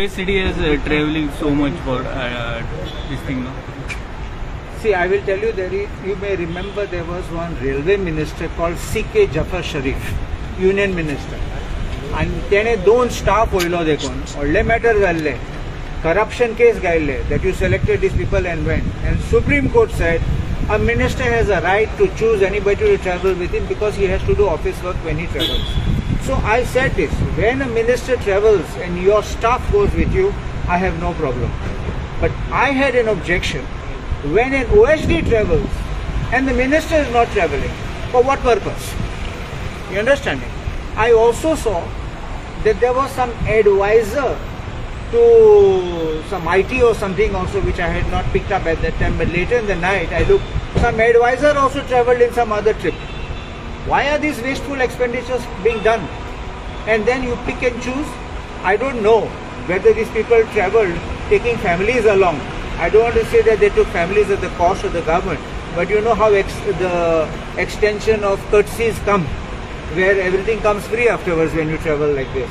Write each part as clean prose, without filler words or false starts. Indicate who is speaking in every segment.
Speaker 1: City is traveling so much for this thing, no?
Speaker 2: See, I will tell you, you may remember there was one railway minister called C.K. Jafar Sharif, union minister. And तेणे दोन staff वयलो देखून व्हडले matter जाल्ले, corruption case गायल्ले, that you selected these people and went. And Supreme Court said a minister has a right to choose anybody to travel with him because he has to do office work when he travels. So I said this, when a minister travels and your staff goes with you, I have no problem. But I had an objection when an OSD travels and the minister is not traveling. For what purpose? You understand me? I also saw that there was some advisor to some IT or something also which I had not picked up at that time, but later in the night I looked, some advisor also travelled in some other trip. Why are these wasteful expenditures being done? And then you pick and choose? I don't know whether these people travelled taking families along. I don't want to say that they took families at the cost of the government, but you know how the extension of courtesies come, where everything comes free afterwards when you travel like this.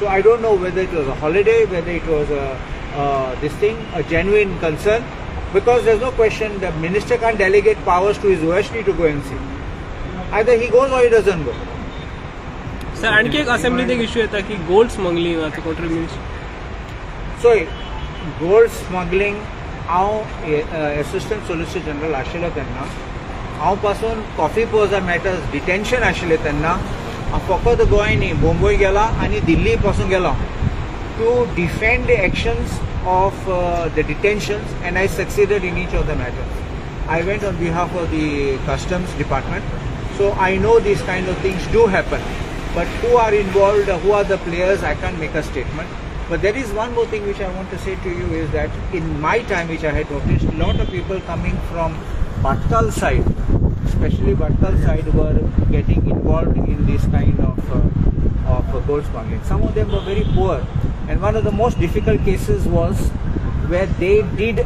Speaker 2: So I don't know whether it was a holiday, whether it was a genuine concern, because there's no question the minister can't delegate powers to his OSD to go and see. Either he goes or he doesn't go.
Speaker 3: Sir आणखी एक असेंब्लीत एक issue येता की gold smuggling country means
Speaker 2: So gold smuggling, हांव assistant solicitor general आशिल्लो तेन्ना हांव पासून कॉफी पोजा मॅटर्स डिटेन्शन आशिल्लें तेन्ना हांव फकत गोंय न्ही मुंबय गेला आनी दिल्ली पासून गेलो to defend the actions of the detentions and I succeeded in each of the matters. I went on behalf of the customs department, so I know these kind of things do happen, but who are involved, who are the players, I can't make a statement. But there is one more thing which I want to say to you is that in my time, which I had noticed, a lot of people coming from Bhatkal side, especially Bhatkal side, were getting involved in this kind of gold smuggling. Some of them were very poor, and one of the most difficult cases was where they did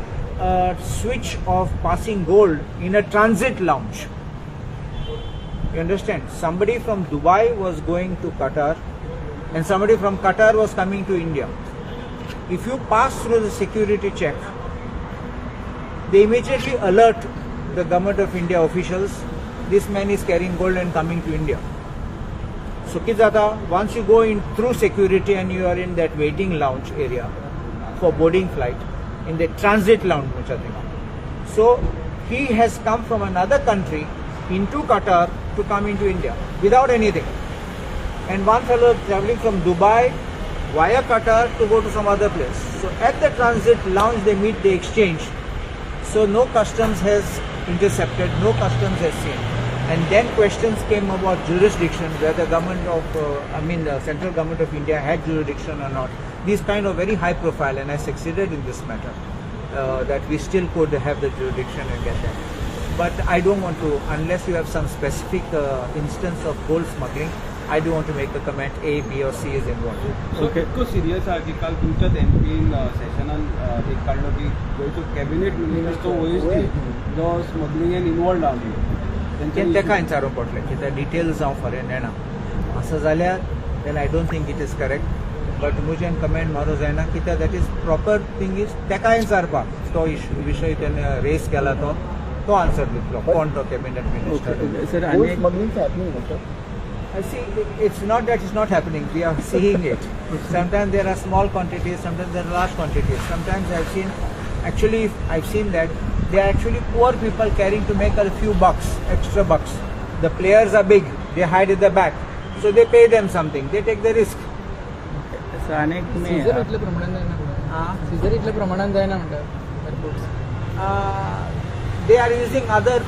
Speaker 2: a switch of passing gold in a transit lounge. You understand? Somebody from Dubai was going to Qatar and somebody from Qatar was coming to India. If you pass through the security check, they immediately alert the government of India officials, this man is carrying gold and coming to India. So Kizata, once you go in through security and you are in that waiting lounge area for boarding flight, in the transit lounge, so he has come from another country into Qatar to come into India without anything. And one fellow travelling from Dubai via Qatar to go to some other place. So at the transit lounge they meet, they exchange. So no customs has intercepted, no customs has seen. And then questions came about jurisdiction, whether the government of, the central government of India had jurisdiction or not. These kind of very high profile, and I succeeded in this matter, that we still could have the jurisdiction and get that. But I don't want to, unless you have some specific instance of gold smuggling, I don't want to make a comment A, B or C is involved.
Speaker 4: So इतको serious आहे की काल तुमच्यात MPIN सेशनान एक काढलो की गोयचो cabinet minister OSD जो स्मगलिंगेन involved आहा
Speaker 2: तेका विचारूंक पडलें की ते डिटेल्स हांव खरें नेना. असं जाल्यार then I don't think it is correct, but मुजेन कमेंट मारूं जायना कित्याक that is proper thing is तेका विचारपाक तो विशय तेणें रेस केला तो आन्सर दितलो कोण तो cabinet minister.
Speaker 4: Sir
Speaker 2: I see, it's not that it's not happening, we are seeing it. Sometimes there are small quantities, sometimes there are large quantities. Sometimes I've seen that they are actually poor people carrying to make a few bucks, extra bucks. The players are big, they hide at the back. So they pay them something, they take the risk.
Speaker 5: Seizure इतल्या प्रमाणात जायना म्हणटा airports.
Speaker 2: They are using other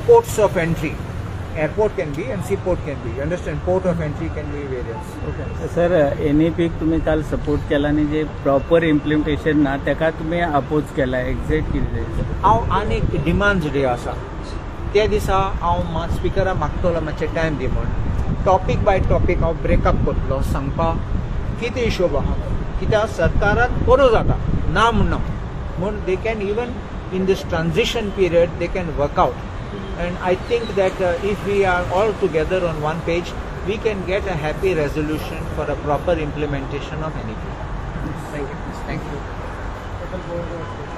Speaker 2: ports of entry. Airport can be and seaport can be. You understand? Port of entry can be various.
Speaker 1: Okay. Sir NEP तुम्ही काल support केला आणि जे proper implementation ना तेका तुम्ही अपोज केला एक्झॅक्ट कितें
Speaker 2: हांव आनीक डिमांड्स डे आसा त्या दिसा हांव स्पिकराक मागतलो मातशें टायम दी म्हण टॉपीक बाय टॉपीक हांव ब्रेकअप करतलो सांगपाक कितें हिशोब आहा कित्याक सरकाराक करूं जाता ना म्हणना म्हूण they can even in these transition period they can work out. And I think that if we are all together on one page, we can get a happy resolution for a proper implementation of anything. Thank you.
Speaker 5: हो